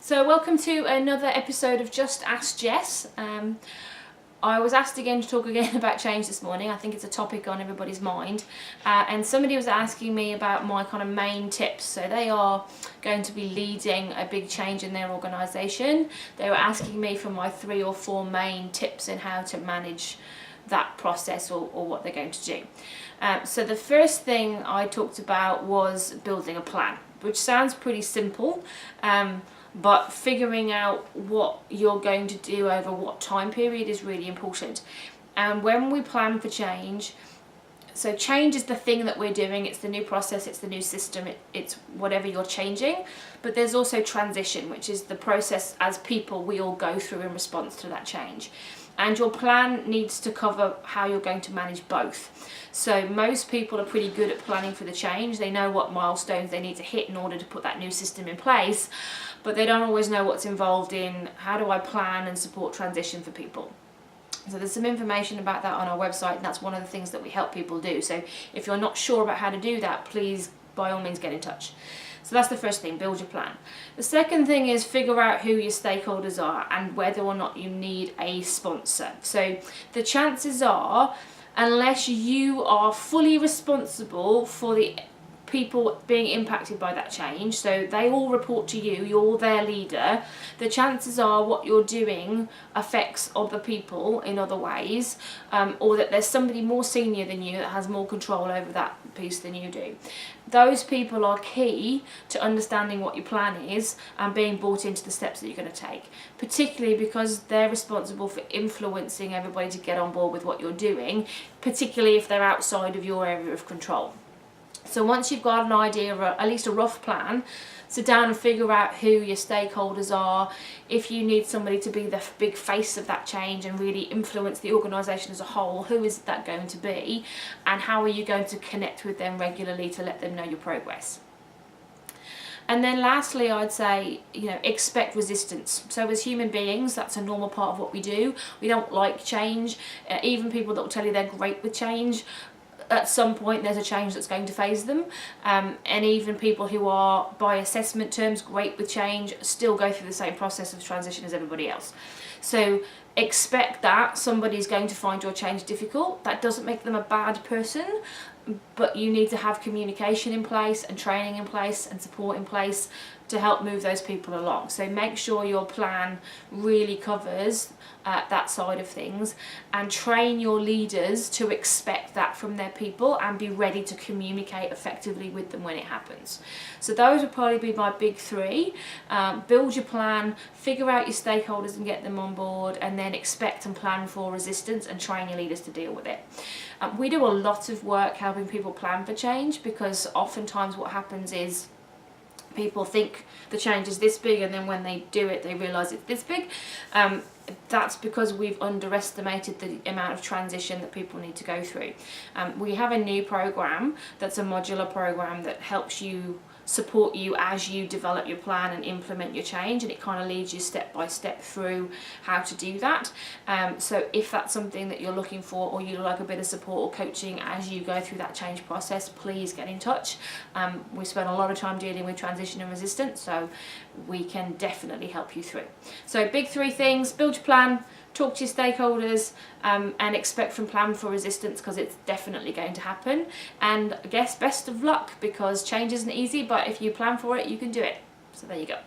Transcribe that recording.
So welcome to another episode of Just Ask Jess. I was asked again to talk again about change this morning. I think it's a topic on everybody's mind. And somebody was asking me about my kind of main tips. So they are going to be leading a big change in their organisation. They were asking me for my 3 or 4 main tips in how to manage that process or what they're going to do. So the first thing I talked about was building a plan, which sounds pretty simple. But figuring out what you're going to do over what time period is really important. And when we plan for change, so change is the thing that we're doing, it's the new process, it's the new system, it's whatever you're changing. But there's also transition, which is the process as people we all go through in response to that change. And your plan needs to cover how you're going to manage both. So most people are pretty good at planning for the change. They know what milestones they need to hit in order to put that new system in place, but they don't always know what's involved in how do I plan and support transition for people. So there's some information about that on our website, and that's one of the things that we help people do. So if you're not sure about how to do that, please by all means get in touch. So that's the first thing, build your plan. The second thing is figure out who your stakeholders are and whether or not you need a sponsor. So the chances are, unless you are fully responsible for the people being impacted by that change, so they all report to you, you're their leader, the chances are what you're doing affects other people in other ways, or that there's somebody more senior than you that has more control over that piece than you do. Those people are key to understanding what your plan is and being brought into the steps that you're going to take, particularly because they're responsible for influencing everybody to get on board with what you're doing, particularly if they're outside of your area of control. So once you've got an idea, or at least a rough plan, sit down and figure out who your stakeholders are. If you need somebody to be the big face of that change and really influence the organisation as a whole, who is that going to be? And how are you going to connect with them regularly to let them know your progress? And then lastly, I'd say, expect resistance. So as human beings, that's a normal part of what we do. We don't like change. Even people that will tell you they're great with change, at some point there's a change that's going to phase them, and even people who are by assessment terms great with change still go through the same process of transition as everybody else. So expect that somebody's going to find your change difficult. That doesn't make them a bad person, but you need to have communication in place and training in place and support in place to help move those people along. So make sure your plan really covers that side of things, and train your leaders to expect that from their people and be ready to communicate effectively with them when it happens. So those would probably be my big 3. Build your plan, figure out your stakeholders and get them on board, and then expect and plan for resistance and train your leaders to deal with it. We do a lot of work helping people plan for change, because oftentimes what happens is people think the change is this big, and then when they do it they realise it's this big. That's because we've underestimated the amount of transition that people need to go through. We have a new program that's a modular program that helps you support you as you develop your plan and implement your change, and it kind of leads you step by step through how to do that. So if that's something that you're looking for, or you'd like a bit of support or coaching as you go through that change process, please get in touch. We spend a lot of time dealing with transition and resistance, so we can definitely help you through. So big 3 things: build your plan, talk to your stakeholders, and expect from plan for resistance, because it's definitely going to happen. And I guess best of luck, because change isn't easy, but if you plan for it, you can do it. So there you go.